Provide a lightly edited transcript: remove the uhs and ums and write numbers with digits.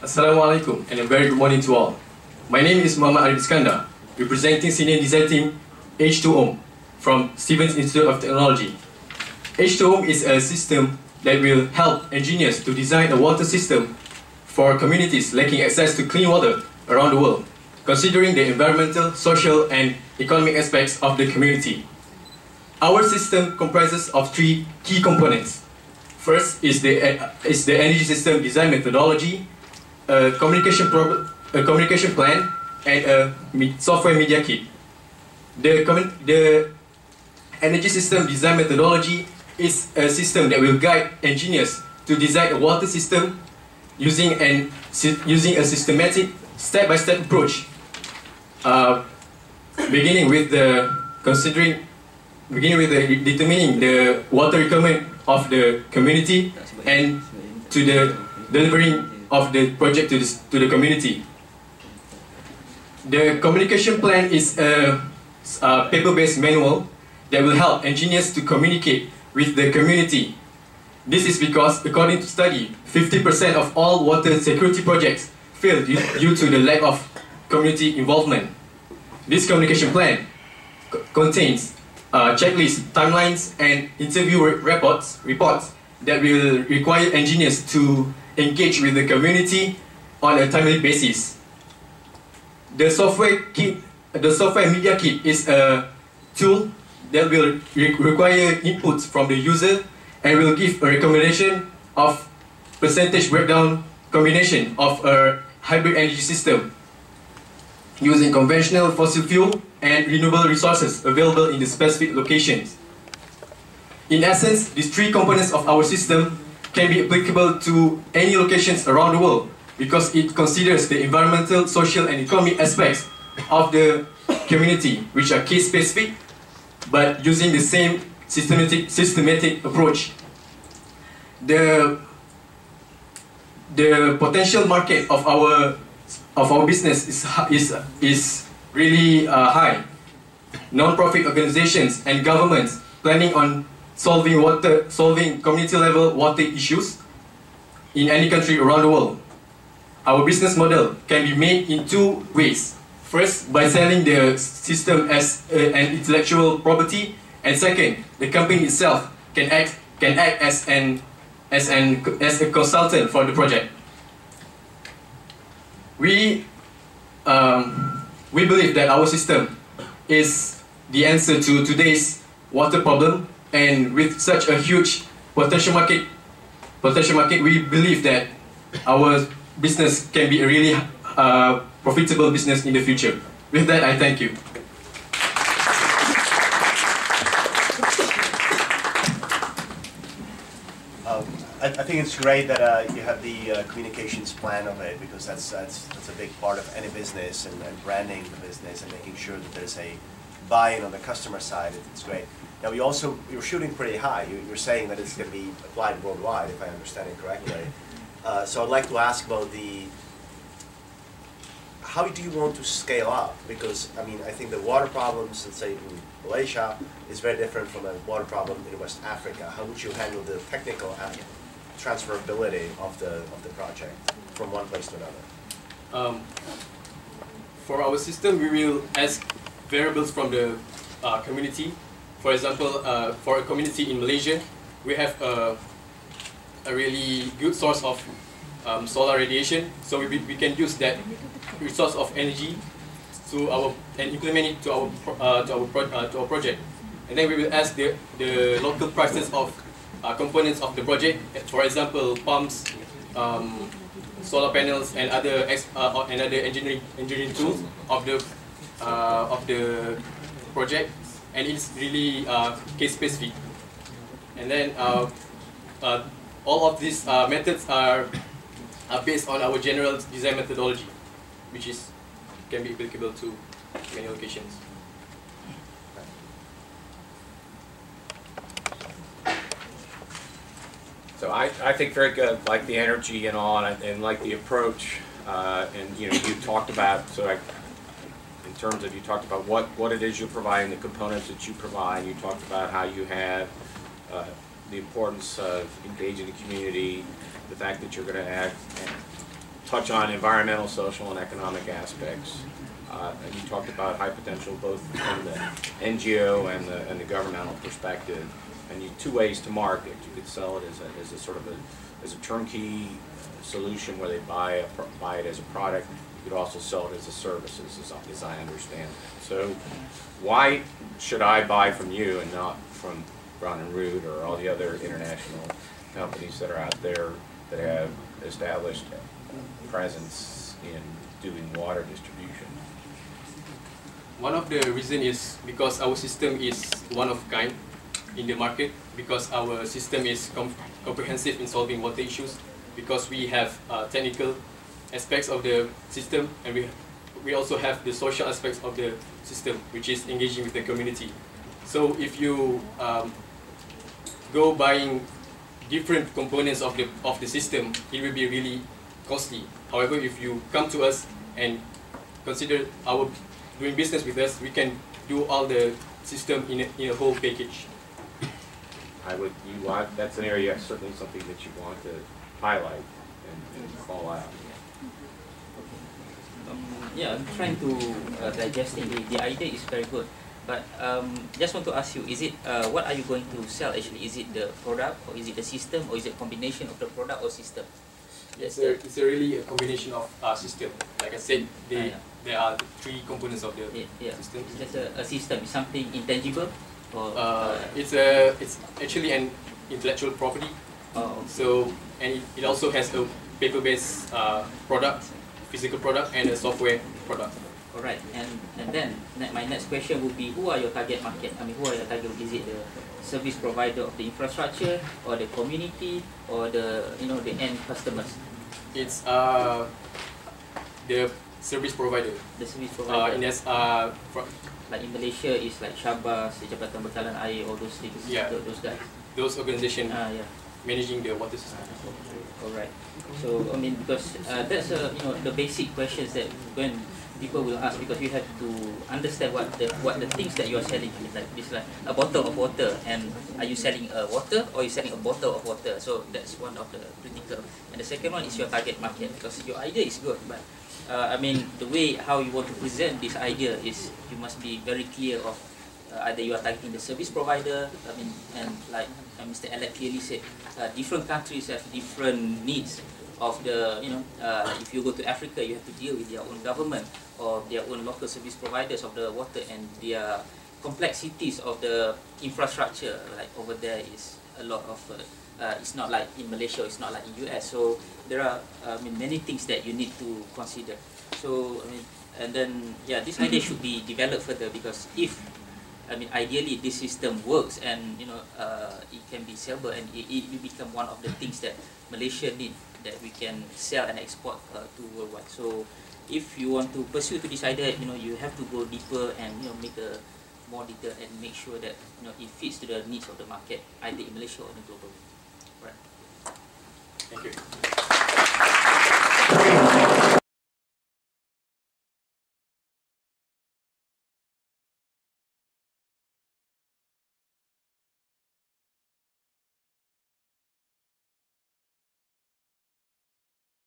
Assalamualaikum and a very good morning to all. My name is Arif Iskandar, representing Senior Design Team H2Ω from Stevens Institute of Technology. H2Ω is a system that will help engineers to design a water system for communities lacking access to clean water around the world, considering the environmental, social and economic aspects of the community. Our system comprises of three key components. First is the energy system design methodology, a communication plan, and a software media kit. The energy system design methodology is a system that will guide engineers to design a water system using a systematic step-by-step approach, beginning with determining the water requirement of the community and to the delivering of the project to the community. The communication plan is a paper-based manual that will help engineers to communicate with the community. This is because, according to study, 50% of all water security projects fail due to the lack of community involvement. This communication plan contains checklists, timelines, and interview reports that will require engineers to engage with the community on a timely basis. The software media kit is a tool that will require inputs from the user and will give a recommendation of percentage breakdown combination of a hybrid energy system using conventional fossil fuel and renewable resources available in the specific locations. In essence, these three components of our system can be applicable to any locations around the world because it considers the environmental, social and economic aspects of the community, which are case specific, but using the same systematic approach. The potential market of our business is really high. Non-profit organizations and governments planning on solving community level water issues in any country around the world. Our business model can be made in two ways. First, by selling the system as an intellectual property, and second, the company itself can act as a consultant for the project. We believe that our system is the answer to today's water problem, and with such a huge potential market, we believe that our business can be a really profitable business in the future. With that, I thank you. I think it's great that you have the communications plan of it, because that's a big part of any business, and branding the business and making sure that there's a buy-in on the customer side. It's great. Now you're shooting pretty high. You're saying that it's going to be applied worldwide, if I understand it correctly. So I'd like to ask about how do you want to scale up? Because I mean, I think the water problems, let's say in Malaysia, is very different from a water problem in West Africa. How would you handle the technical transferability of the project from one place to another? For our system, we will ask variables from the community. For example, for a community in Malaysia, we have a really good source of solar radiation, so we can use that resource of energy and implement it to our project. And then we will ask the local prices of components of the project. For example, pumps, solar panels, and other engineering tools of the project, and it's really case specific. And then all of these methods are based on our general design methodology, which can be applicable to many locations. So I think very good, like the energy and all, and like the approach, and you talked about, in terms of, you talked about what it is you're providing, the components that you provide. You talked about how you have the importance of engaging the community, the fact that you're going to touch on environmental, social, and economic aspects. And you talked about high potential both from the NGO and the governmental perspective. And you two ways to market. You could sell it as a sort of a turnkey solution where they buy it as a product. You could also sell it as a service, as I understand it. So why should I buy from you and not from Brown and Root or all the other international companies that are out there that have established presence in doing water distribution? One of the reasons is because our system is one of kind in the market, because our system is comprehensive in solving water issues, because we have technical aspects of the system, and we also have the social aspects of the system, which is engaging with the community. So if you go buying different components of the system, it will be really costly. However, if you come to us and consider doing business with us, we can do all the system in a whole package. That's an area, certainly something that you want to highlight and call out. Yeah, I'm trying to digest it. The idea is very good, but just want to ask you: is it what are you going to sell actually? Is it the product, or is it the system, or is it a combination of the product or system? It's really a combination of system. Like I said, there are three components of the system. It's just a system. It's something intangible. Or, it's actually an intellectual property. Oh, okay. So, and it also has a paper-based product, physical product, and a software product. All right, and then my next question would be: who are your target market? I mean, who are your target? Is it the service provider of the infrastructure, or the community, or the the end customers? It's the service provider. The service provider. Like in Malaysia, it's like Shabas, Jabatan Bekalan Air, all those things. Yeah. Those guys. Those organizations Yeah. managing the water system. Alright. So I mean, because that's the basic questions that when people will ask, because you have to understand what the things that you are selling is. Like this, like a bottle of water, and are you selling water or are you selling a bottle of water? So that's one of the critical. And the second one is your target market, because your idea is good, but I mean, the way how you want to present this idea is you must be very clear of either you are targeting the service provider. I mean, and like Mr. Alec clearly said, different countries have different needs of the if you go to Africa, you have to deal with their own government or their own local service providers of the water, and their complexities of the infrastructure. Like over there is a lot of it's not like in Malaysia, it's not like in US. So there are many things that you need to consider. So and then this idea should be developed further, because if ideally this system works and it can be sellable, and it will become one of the things that Malaysia need, that we can sell and export to worldwide. So if you want to pursue to this idea, you have to go deeper and make a more detail and make sure that it fits to the needs of the market, either in Malaysia or in the global. Right. Thank you.